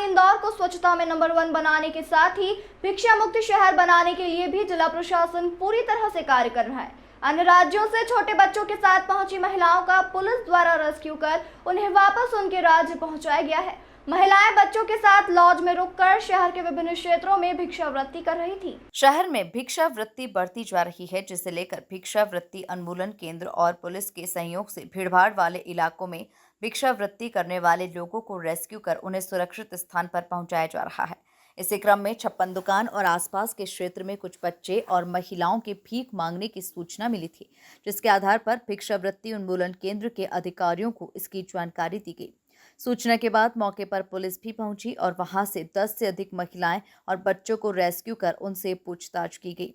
इंदौर को स्वच्छता में नंबर 1 बनाने के साथ ही भिक्षा मुक्त शहर बनाने के लिए भी जिला प्रशासन पूरी तरह से कार्य कर रहा है। अन्य राज्यों से छोटे बच्चों के साथ पहुंची महिलाओं का पुलिस द्वारा रेस्क्यू कर उन्हें वापस उनके राज्य पहुंचाया गया है। महिलाएं बच्चों के साथ लॉज में रुककर शहर के विभिन्न क्षेत्रों में भिक्षावृत्ति कर रही थी। शहर में भिक्षावृत्ति बढ़ती जा रही है, जिसे लेकर भिक्षावृत्ति उन्मूलन केंद्र और पुलिस के सहयोग से भीड़भाड़ वाले इलाकों में भिक्षावृत्ति करने वाले लोगों को रेस्क्यू कर उन्हें सुरक्षित स्थान पर पहुंचाया जा रहा है। इसी क्रम में छप्पन दुकान और आसपास के क्षेत्र में कुछ बच्चे और महिलाओं के भीख मांगने की सूचना मिली थी, जिसके आधार पर भिक्षावृत्ति उन्मूलन केंद्र के अधिकारियों को इसकी जानकारी दी गई। सूचना के बाद मौके पर पुलिस भी पहुंची और वहां से 10 से अधिक महिलाएं और बच्चों को रेस्क्यू कर उनसे पूछताछ की गई।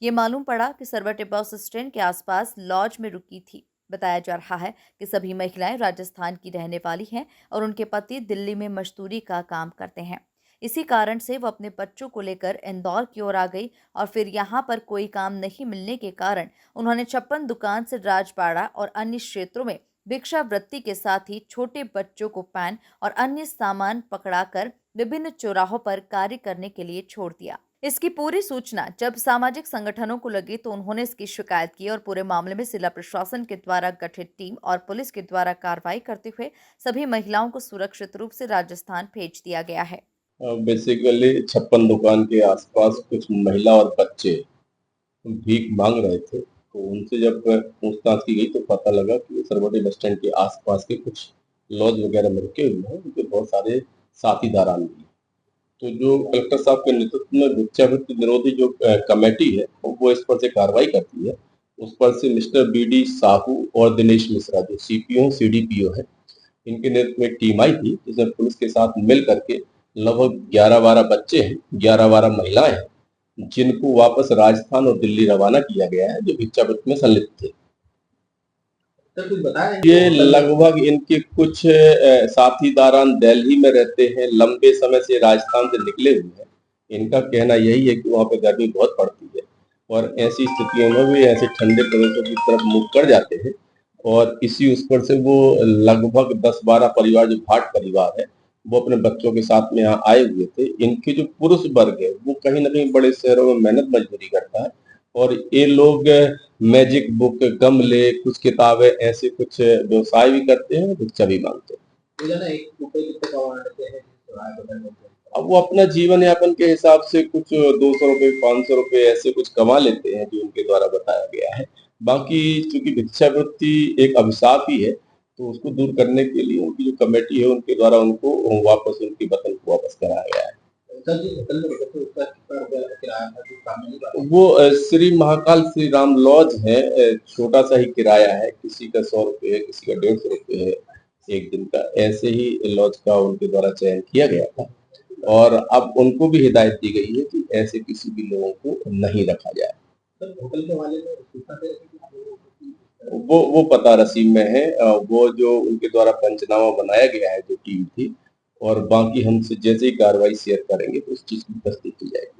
ये मालूम पड़ा कि सरवटे बस स्टैंड के आसपास लॉज में रुकी थी। बताया जा रहा है कि सभी महिलाएं राजस्थान की रहने वाली हैं और उनके पति दिल्ली में मजदूरी का काम करते हैं। इसी कारण से वो अपने बच्चों को लेकर इंदौर की ओर आ गई और फिर यहाँ पर कोई काम नहीं मिलने के कारण उन्होंने छप्पन दुकान से राजपाड़ा और अन्य क्षेत्रों में भिक्षावृत्ति के साथ ही छोटे बच्चों को पैन और अन्य सामान पकड़ाकर विभिन्न चौराहों पर कार्य करने के लिए छोड़ दिया। इसकी पूरी सूचना जब सामाजिक संगठनों को लगी तो उन्होंने इसकी शिकायत की और पूरे मामले में जिला प्रशासन के द्वारा गठित टीम और पुलिस के द्वारा कार्रवाई करते हुए सभी महिलाओं को सुरक्षित रूप से राजस्थान भेज दिया गया है। बेसिकली छप्पन दुकान के आसपास कुछ महिला और बच्चे भीख मांग रहे थे, तो उनसे जब पूछताछ की गई तो पता लगा कि सरवटे बस स्टैंड के आसपास के कुछ लॉज वगैरह में रुके हुए हैं, उनके बहुत सारे साथीदार भी हैं। तो जो कलेक्टर साहब के नेतृत्व में भिक्षावृत्ति निरोधी जो कमेटी है वो इस पर से कार्रवाई करती है। उस पर से मिस्टर BD साहू और दिनेश मिश्रा जो CPO CDPO है, इनके नेतृत्व में एक टीम आई थी, जिसमें पुलिस के साथ मिल करके लगभग 11-12 बच्चे हैं, 11-12 महिलाएं हैं, जिनको वापस राजस्थान और दिल्ली रवाना किया गया है, जो भिक्षावृत्ति में संलिप्त थे। ये लगभग इनके कुछ साथीदारान दिल्ली में रहते हैं, लंबे समय से राजस्थान से निकले हुए हैं। इनका कहना यही है कि वहाँ पे गर्मी बहुत पड़ती है और ऐसी स्थितियों में भी ऐसे ठंडे प्रदेशों की तरफ मुख कर जाते हैं और इसी उस पर से वो लगभग 10-12 परिवार जो भाट परिवार है वो अपने बच्चों के साथ में यहाँ आए हुए थे। इनके जो पुरुष वर्ग है वो कहीं ना कहीं बड़े शहरों में मेहनत मजदूरी करता है और ये लोग मैजिक बुक, गमले, कुछ किताबें, ऐसे कुछ व्यवसाय भी करते हैं, भिक्षा भी मांगते हैं। अब वो अपना जीवन यापन के हिसाब से कुछ 200 रुपए, 500 रुपए ऐसे कुछ कमा लेते हैं, जो उनके द्वारा बताया गया है। बाकी चूंकि भिक्षावृत्ति एक अभिशाप ही है, तो उसको दूर करने के लिए उनकी जो कमेटी है उनके द्वारा उनको वापस उनके वतन को वापस कराया गया है। वो श्री महाकाल श्री राम लॉज है, छोटा सा ही किराया है, किसी का 100 रुपए है, किसी का 150 रुपए है एक दिन का। ऐसे ही लॉज का उनके द्वारा चयन किया गया था और अब उनको भी हिदायत दी गई है कि ऐसे किसी भी लोगों को नहीं रखा जाए। होटल के वाले वो पता रसीद में है, वो जो उनके द्वारा पंचनामा बनाया गया है जो टीम थी, और बाकी हमसे जैसे ही कार्रवाई शेयर करेंगे तो उस चीज की तस्दीक की जाएगी।